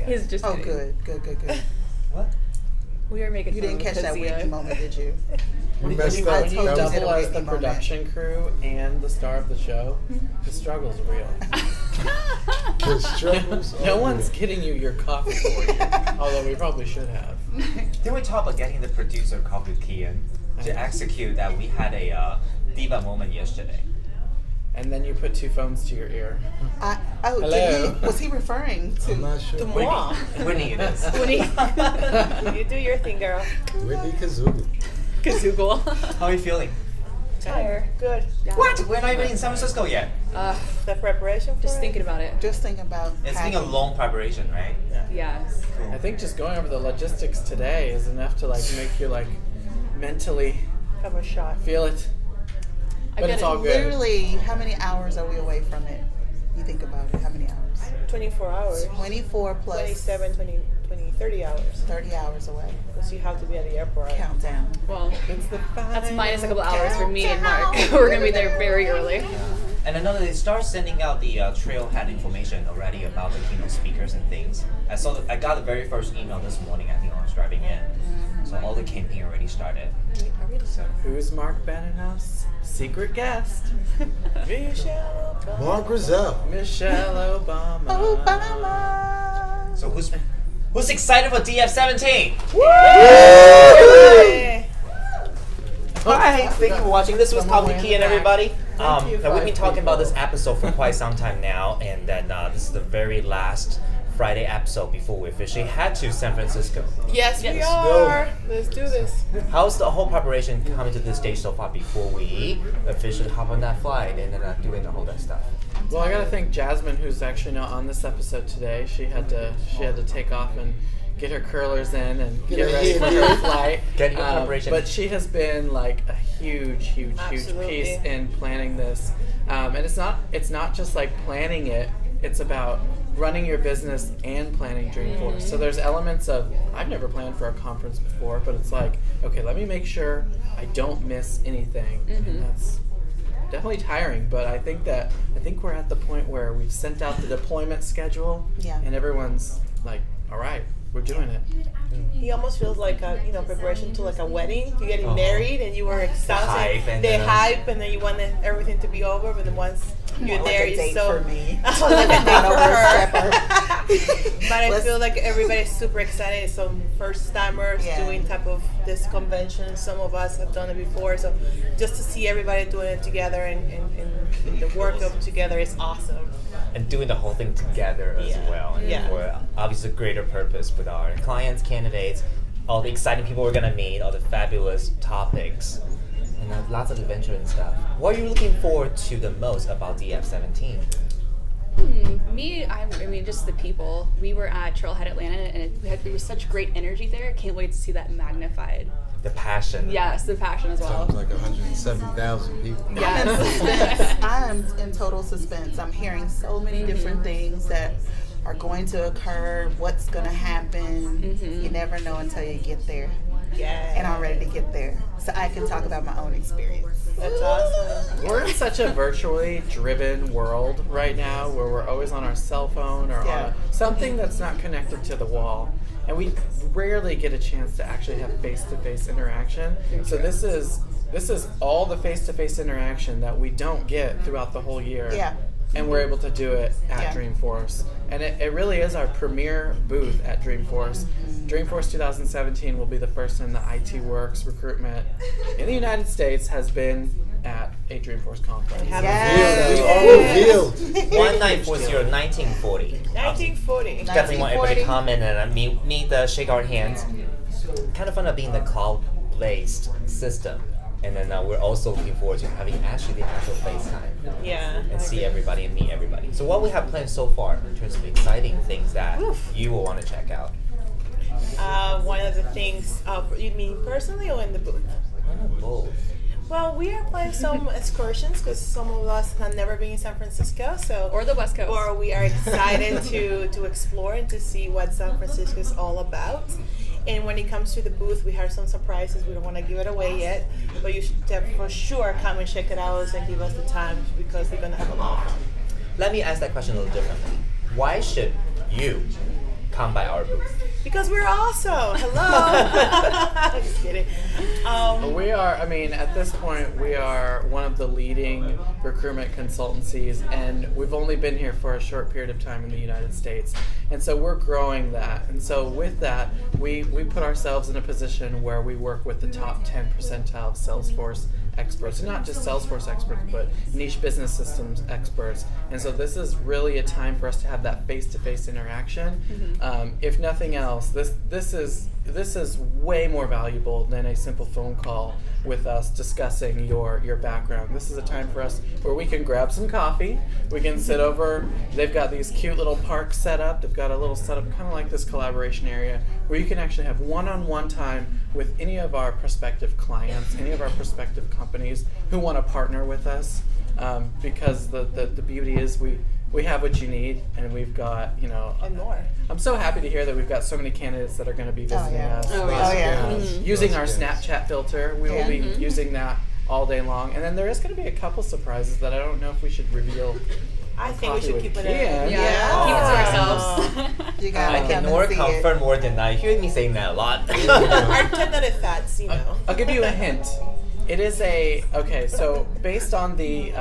yet. He's just Oh, kidding. good. What? We are making You didn't catch that Whitney moment, did you? We messed I up. told you That was that Double as the Whitney moment. production crew and the star of the show, the struggle's real. the struggles. No one's getting you your coffee for you, although we probably should have. Didn't we talk about getting the producer coffee with Kyan to execute that? We had a diva moment yesterday. And then you put two phones to your ear. Hello. Was he referring to? I'm not sure. to Moi. Winnie it is. You do your thing, girl. Whitney Kazoo. Kazoogle. How are you feeling? Tired. Good. Yeah. What? We're not even in San Francisco yet. The preparation for Just it? thinking about it. Just thinking about. It's been a long preparation, right? Yes. I think just going over the logistics today is enough to make you mentally Have a shot. feel it. But it's all good. Literally, how many hours are we away from it? You think about it. How many hours? 24 hours. 24 plus 27, 20, 30 hours. 30 hours away. Because you have to be at the airport. Countdown. Well, It's the that's minus a couple hours for me and Mark. We're going to be there very early. And another, they start sending out the trailhead information already about the keynote speakers and things. I got the very first email this morning, I think, when I was driving in. So all the campaign already started. So Who's Mark Benenhouse? Secret guest. Mark Griszell. Michelle Obama. Obama. So who's excited for DF17? Hi, thank you for watching. This was Coffee Key and everybody. Now we've been talking about this episode for quite some time now, and then this is the very last Friday episode before we officially head to San Francisco. Yes, we Yes. are. Let's do this. How's the whole preparation coming to this stage so far before we officially hop on that flight and then doing all that stuff? Well, I gotta thank Jasmine, who's actually not on this episode today. She had to take off and get her curlers in and get ready for her flight. Getting your preparation. But she has been a huge Absolutely. piece in planning this. And it's not just planning it. It's about running your business and planning Dreamforce. So there's elements of, I've never planned for a conference before, but it's okay, let me make sure I don't miss anything. And that's definitely tiring, but I think we're at the point where we've sent out the deployment schedule, and everyone's all right, we're doing it. He almost feels like a preparation to a wedding. You're getting married and you were excited. The hype and then you want everything to be over, but then once you're there, a date so for me. like a date for her. But I Let's- feel like everybody's super excited. Some first timers doing type of this convention. Some of us have done it before, so just to see everybody doing it together and the work of together is awesome. And doing the whole thing together as well. And for obviously a greater purpose with our clients, candidates, all the exciting people we're going to meet, all the fabulous topics, and lots of adventure and stuff. What are you looking forward to the most about DF17? Me, I mean, just the people. We were at Trailhead Atlanta, and there was such great energy there. Can't wait to see that magnified. The passion. Yes, the passion as well. Sounds like 170,000 people. Yes. I am in total suspense. I'm hearing so many different things that are going to occur, what's going to happen. You never know until you get there. And I'm ready to get there. So I can talk about my own experience. That's awesome. We're in such a virtually driven world right now where we're always on our cell phone or on something that's not connected to the wall. And we rarely get a chance to actually have face-to-face interaction. So this is all the face-to-face interaction that we don't get throughout the whole year. And we're able to do it at Dreamforce. And it really is our premier booth at Dreamforce. Dreamforce 2017 will be the first time that IT Works Recruitment in the United States has been at a Dreamforce conference. We all revealed. 1940, 1940. 1940. Definitely want everybody to come in and meet, shake our hands. Kind of fun of being the cloud-based system. And then we're also looking forward to having actually the actual FaceTime. And see everybody and meet everybody. So what we have planned so far in terms of exciting things that you will want to check out? One of the things, you mean personally or in the booth? Both. Well, we are planning some excursions because some of us have never been in San Francisco, Or the West Coast. Or we are excited to explore and to see what San Francisco is all about. And when it comes to the booth, we have some surprises. We don't want to give it away yet, but you should for sure come and check it out and give us the time because we're going to have a lot of fun. Let me ask that question a little differently. Why should you come by our booth? Because we're awesome. Hello. Just kidding. We are, I mean, at this point, we are one of the leading recruitment consultancies, and we've only been here for a short period of time in the United States. And so we're growing that. And so with that, we put ourselves in a position where we work with the top 10 percentile of Salesforce experts, and not just Salesforce experts, but niche business systems experts. And so this is really a time for us to have that face-to-face interaction. If nothing else, this is way more valuable than a simple phone call with us discussing your background. This is a time for us where we can grab some coffee, we can sit over, they've got these cute little parks set up, they've got a little setup kind of like this collaboration area where you can actually have one-on-one time with any of our prospective clients, any of our prospective companies who want to partner with us, because the beauty is we have what you need, and we've got, and more. I'm so happy to hear that we've got so many candidates that are going to be visiting us. Using our Snapchat filter. We will be using that all day long. And then there is going to be a couple surprises that I don't know if we should reveal. I think we should keep it Kyan. in. Keep it to ourselves. You gotta I can nor confirm nor deny. You hear me saying that a lot. Our tentative thoughts, I'll give you a hint. It is so based on the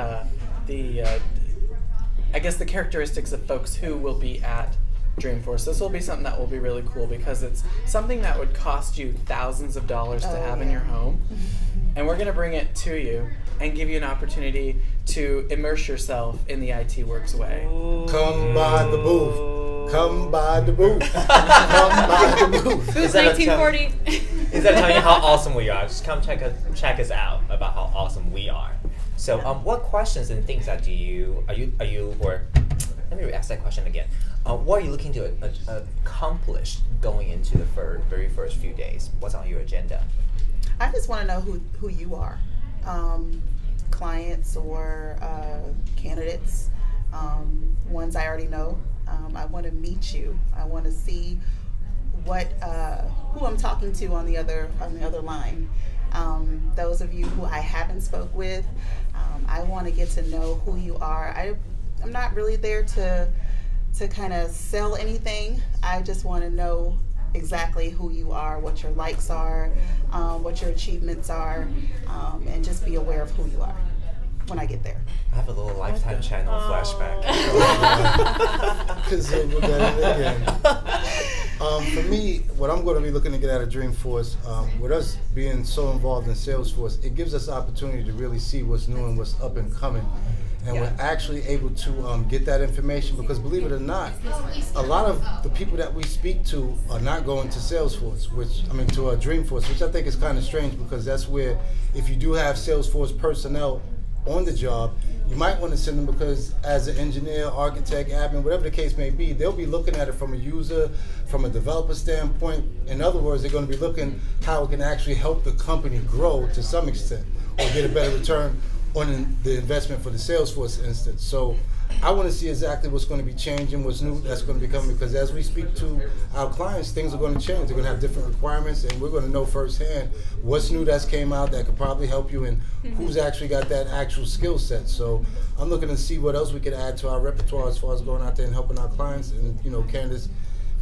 I guess the characteristics of folks who will be at Dreamforce, this will be something that will be really cool because it's something that would cost you thousands of dollars to have in your home. And we're going to bring it to you and give you an opportunity to immerse yourself in the IT Works way. Come by the booth. Come by the booth. Come by the booth. Booth 1940. Is that telling you how awesome we are? Just come check us out about how awesome we are. So, what questions and things that let me ask that question again. What are you looking to accomplish going into the very first few days? What's on your agenda? I just want to know who you are, clients or candidates, ones I already know. I want to meet you. I want to see who I'm talking to on the other line. Those of you who I haven't spoke with, I want to get to know who you are. I'm not really there to kind of sell anything. I just want to know exactly who you are, what your likes are, what your achievements are, and just be aware of who you are when I get there. I have a little Lifetime channel flashback. Because we're getting again. For me, what I'm going to be looking to get out of Dreamforce, with us being so involved in Salesforce, it gives us opportunity to really see what's new and what's up and coming. And we're actually able to get that information because, believe it or not, a lot of the people that we speak to are not going to Salesforce, to Dreamforce, which I think is kind of strange because that's where, if you do have Salesforce personnel on the job, you might want to send them because as an engineer, architect, admin, whatever the case may be, they'll be looking at it from a user, from a developer standpoint. In other words, they're going to be looking how it can actually help the company grow to some extent or get a better return on the investment for the Salesforce instance. So I want to see exactly what's going to be changing, what's new that's going to be coming, because as we speak to our clients, things are going to change. They're going to have different requirements, and we're going to know firsthand what's new that's came out that could probably help you and who's actually got that actual skill set. So I'm looking to see what else we could add to our repertoire as far as going out there and helping our clients and, candidates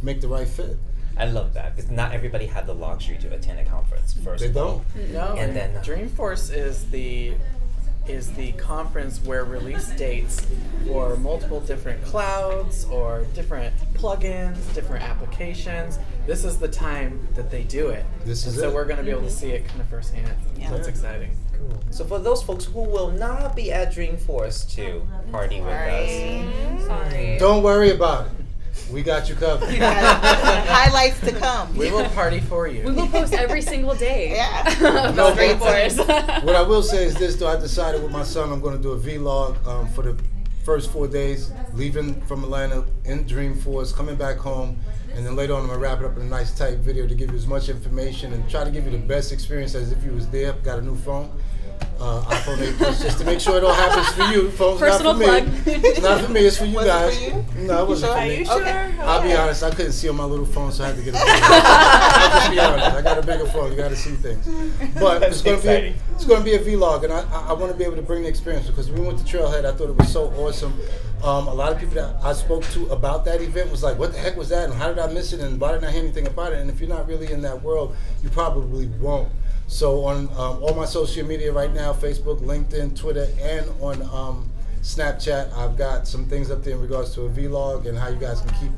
make the right fit. I love that because not everybody had the luxury to attend a conference first. They don't. No, and then Dreamforce is the conference where release dates for multiple different clouds or different plugins, different applications. This is the time that they do it. So we're going to be able to see it kind of firsthand. Yeah. That's exciting. Cool. So for those folks who will not be at Dreamforce to party with us, Sorry. Don't worry about it. We got you covered. Highlights to come. We will party for you. We will post every single day. Yeah. About Dreamforce. What I will say is this, though. I decided with my son I'm going to do a vlog for the first 4 days, leaving from Atlanta in Dreamforce, coming back home, and then later on I'm going to wrap it up in a nice tight video to give you as much information and try to give you the best experience as if you was there. Got a new phone. iPhone 8 Plus, just to make sure it all happens for you. Phone's Personal not for plug. me. It's not for me. It's for you Was guys. it for you? No, it wasn't for Are me. you sure? Okay. I'll be honest. I couldn't see on my little phone, so I had to get a bigger phone. I'll just be honest. I got a bigger phone. You got to see things. But it's going to be a vlog, and I want to be able to bring the experience because we went to Trailhead. I thought it was so awesome. A lot of people that I spoke to about that event was like, "What the heck was that? And how did I miss it? And why didn't I hear anything about it?" And if you're not really in that world, you probably won't. So on all my social media right now, Facebook, LinkedIn, Twitter, and on Snapchat, I've got some things up there in regards to a vlog and how you guys can keep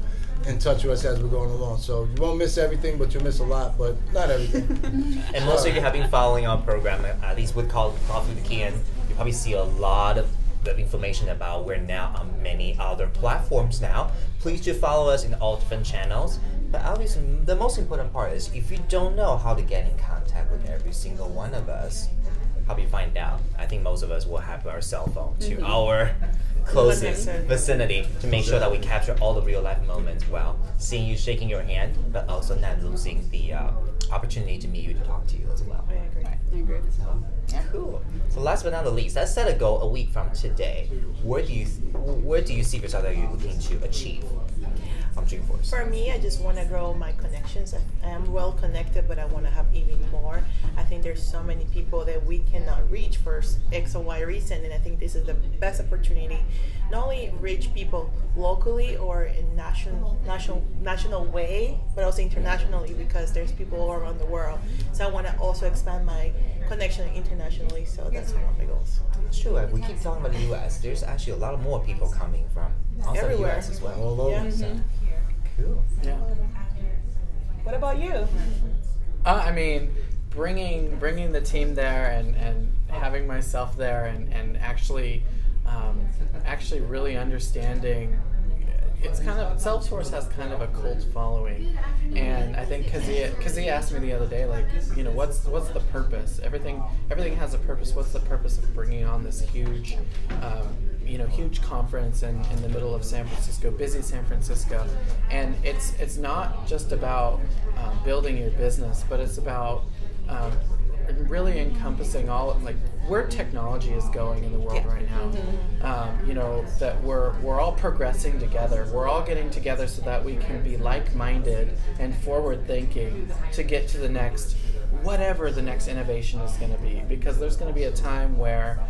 in touch with us as we're going along. So you won't miss everything, but you'll miss a lot, but not everything. And most of you have been following our program, at least with Coffee with Kyan. You probably see a lot of the information about we're now on many other platforms now. Please do follow us in all different channels. But obviously, the most important part is if you don't know how to get in contact with every single one of us, how do you find out? I think most of us will have our cell phone to our closest vicinity to make sure that we capture all the real life moments while seeing you, shaking your hand, but also not losing the opportunity to meet you, to talk to you as well. I agree. I agree. Cool. So last but not the least, let's set a goal a week from today. Where do you see yourself that you're looking to achieve from Dreamforce? For me, I just want to grow my connections. I am well connected, but I want to have even more. I think there's so many people that we cannot reach for X or Y reason, and I think this is the best opportunity. Not only reach people locally or in national way, but also internationally because there's people all around the world. So I want to also expand my connection internationally. So that's one of my goals. It's true. We keep talking about the U.S. There's actually a lot more people coming from outside the Everywhere. U.S. as well. All over. Yeah. So, cool. Yeah. What about you? I mean, bringing the team there and having myself there and actually really understanding. It's kind of, Salesforce has kind of a cult following, and I think Kezia asked me the other day, like, you know, what's the purpose? Everything has a purpose. What's the purpose of bringing on this huge, huge conference in the middle of San Francisco, busy San Francisco? And it's not just about building your business, but it's about really encompassing all of, like, where technology is going in the world right now. That we're all progressing together. We're all getting together so that we can be like-minded and forward-thinking to get to the next, whatever the next innovation is going to be. Because there's going to be a time where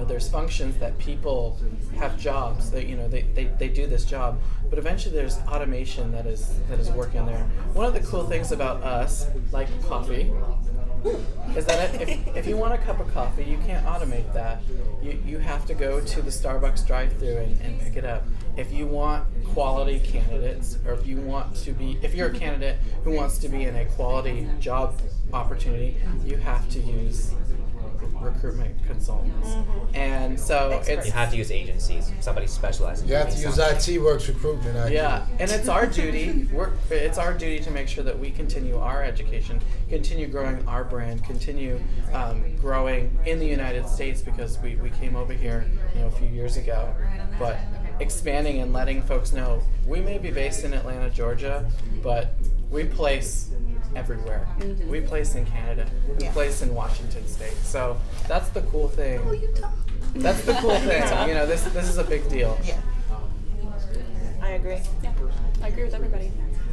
there's functions that people have jobs that they do this job, but eventually there's automation that is working there. One of the cool things about us, like coffee, is that if you want a cup of coffee, you can't automate that. You have to go to the Starbucks drive-thru and pick it up. If you want quality candidates, or if you're a candidate who wants to be in a quality job opportunity, you have to use recruitment consultants. And so You have to use agencies, somebody specializing. You have to use IT Works Recruitment. Actually. Yeah, and it's our duty. It's our duty to make sure that we continue our education, continue growing our brand, continue growing in the United States, because we came over here a few years ago, but expanding and letting folks know we may be based in Atlanta, Georgia, but we place everywhere. We place in Canada. We place in Washington State. So that's the cool thing. That's the cool thing. This is a big deal. Yeah. I agree. Yeah, I agree with everybody.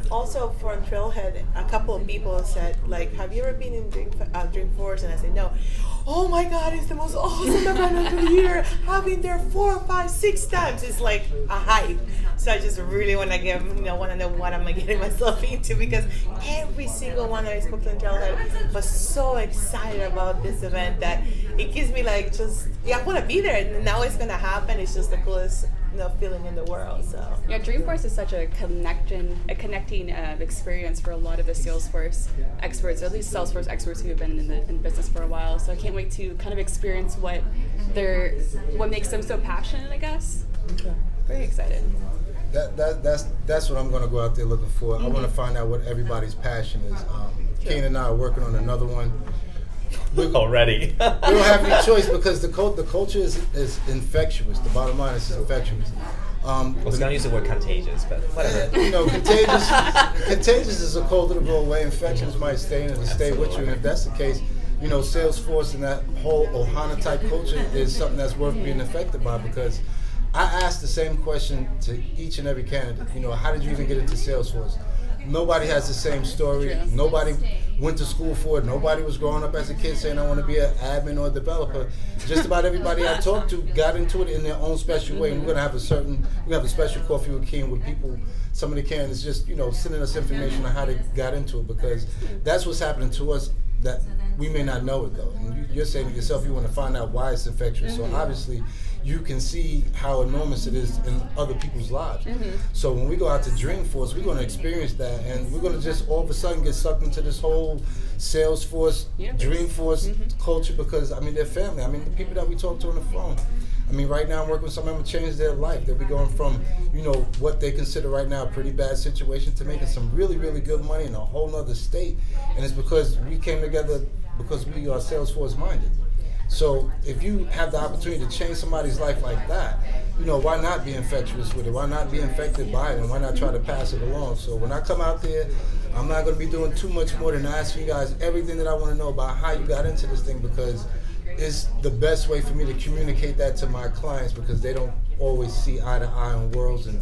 Also, from Trailhead, a couple of people said, like, have you ever been in Dreamforce? And I said, no. Oh my God, it's the most awesome event of the year. I've been there 4, 5, 6 times. It's like a hype. So I just really want to want to know what I'm getting myself into, because every single one that I spoke to in Trailhead was so excited about this event that it gives me I want to be there. And now it's going to happen. It's just the coolest feeling in the world. So yeah, Dreamforce is such a connecting experience for a lot of the Salesforce experts, or at least Salesforce experts who have been in business for a while. So I can't wait to kind of experience what makes them so passionate, I guess. Okay. Very excited. That's what I'm going to go out there looking for. I want to find out what everybody's passion is. Kyan and I are working on another one. Already. We don't have any choice because the culture is infectious. The bottom line is it's infectious. I was going to use the word contagious, but whatever. Contagious is a cold to go away. Infections might stay in and stay with you, and if that's the case, Salesforce and that whole Ohana type culture is something that's worth being affected by, because I asked the same question to each and every candidate. How did you even get into Salesforce? Nobody has the same story. True. Nobody went to school for it. Nobody was growing up as a kid saying I want to be an admin or a developer. Just about everybody I talked to got into it in their own special way. And we're gonna have a special coffee with Kyan with people. Some of the candidates just sending us information on how they got into it, because that's what's happening to us that we may not know it though. And you're saying to yourself you want to find out why it's infectious. So obviously you can see how enormous it is in other people's lives. So when we go out to Dreamforce, we're going to experience that, and we're going to just all of a sudden get sucked into this whole Salesforce, Dreamforce culture, because they're family. The people that we talk to on the phone. Right now I'm working with someone to change their life. They'll be going from, what they consider right now a pretty bad situation to making some really, really good money in a whole nother state. And it's because we came together because we are Salesforce minded. So if you have the opportunity to change somebody's life like that, why not be infectious with it? Why not be infected by it? And why not try to pass it along? So when I come out there, I'm not going to be doing too much more than asking you guys everything that I want to know about how you got into this thing, because it's the best way for me to communicate that to my clients, because they don't always see eye to eye on worlds. And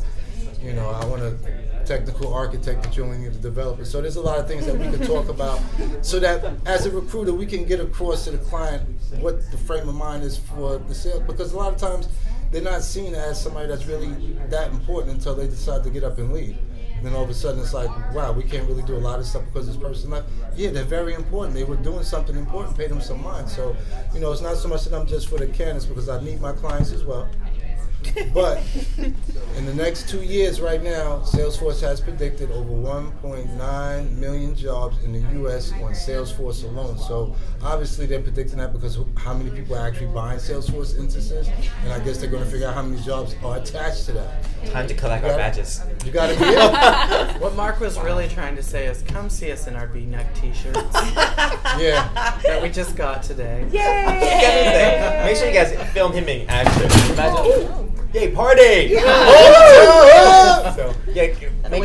I want a technical architect, but you only need a developer. So there's a lot of things that we can talk about, so that as a recruiter we can get across to the client what the frame of mind is for the sales, because a lot of times they're not seen as somebody that's really that important until they decide to get up and leave. And then all of a sudden it's like, wow, we can't really do a lot of stuff because this person left. Yeah, they're very important. They were doing something important, pay them some mind. So, it's not so much that I'm just for the candidates, because I need my clients as well. But in the next 2 years right now, Salesforce has predicted over 1.9 million jobs in the U.S. on Salesforce alone. So obviously they're predicting that because how many people are actually buying Salesforce instances, and I guess they're going to figure out how many jobs are attached to that. Time to collect our badges. You got to be it. What Mark was really trying to say is, come see us in our V-neck T-shirts. Yeah. That we just got today. Yay! Make sure you guys film him in action. Imagine. Yay, party! So, make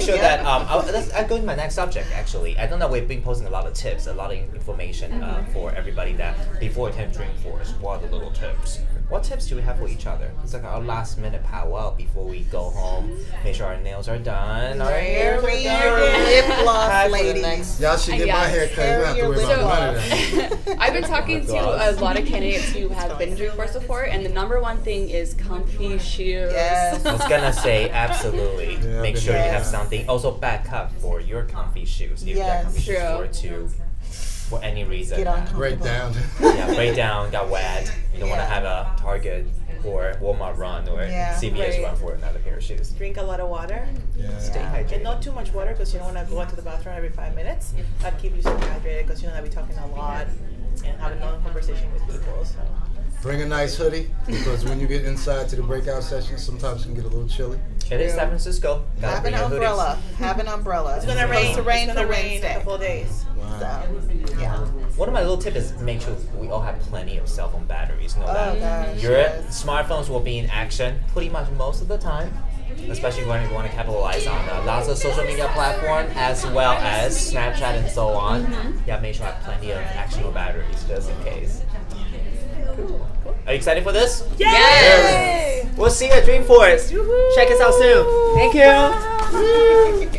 sure that, I'll go to my next subject, actually. I don't know, we've been posting a lot of tips, a lot of information for everybody that before attend Dreamforce, what are the little tips? What tips do we have for each other? It's like our last minute powwow before we go home. Make sure our nails are done, our hair are done. Lip gloss, ladies. Y'all should get my hair cut. You don't have to worry about none of that. I've been talking to a lot of candidates who have been to Dreamforce before, and the number one thing is comfy shoes. Yes. I was gonna say, absolutely. Yeah, make sure you have something. Also, back up for your comfy shoes. If you got comfy shoes for any reason. Get uncomfortable. Break down. Break down, got wet. You don't want to have a Target or Walmart run or CVS run for another pair of shoes. Drink a lot of water. Stay hydrated. And not too much water, because you don't want to go into the bathroom every 5 minutes. But keep yourself hydrated, because you don't want to be talking a lot and have a long conversation with people. So. Bring a nice hoodie, because when you get inside to the breakout sessions, sometimes it can get a little chilly. It is San Francisco. Have an umbrella. Have an umbrella. It's gonna rain. It's gonna rain in a couple of days. Wow. So, yeah. One of my little tips is make sure we all have plenty of cell phone batteries. Know that gosh, your yes. smartphones will be in action pretty much most of the time, especially when you want to capitalize on lots of social media platforms as well as Snapchat and so on. Yeah, make sure I have plenty of actionable batteries just in case. Cool. Are you excited for this? Yay! We'll see you at Dreamforce. Check us out soon. Thank you.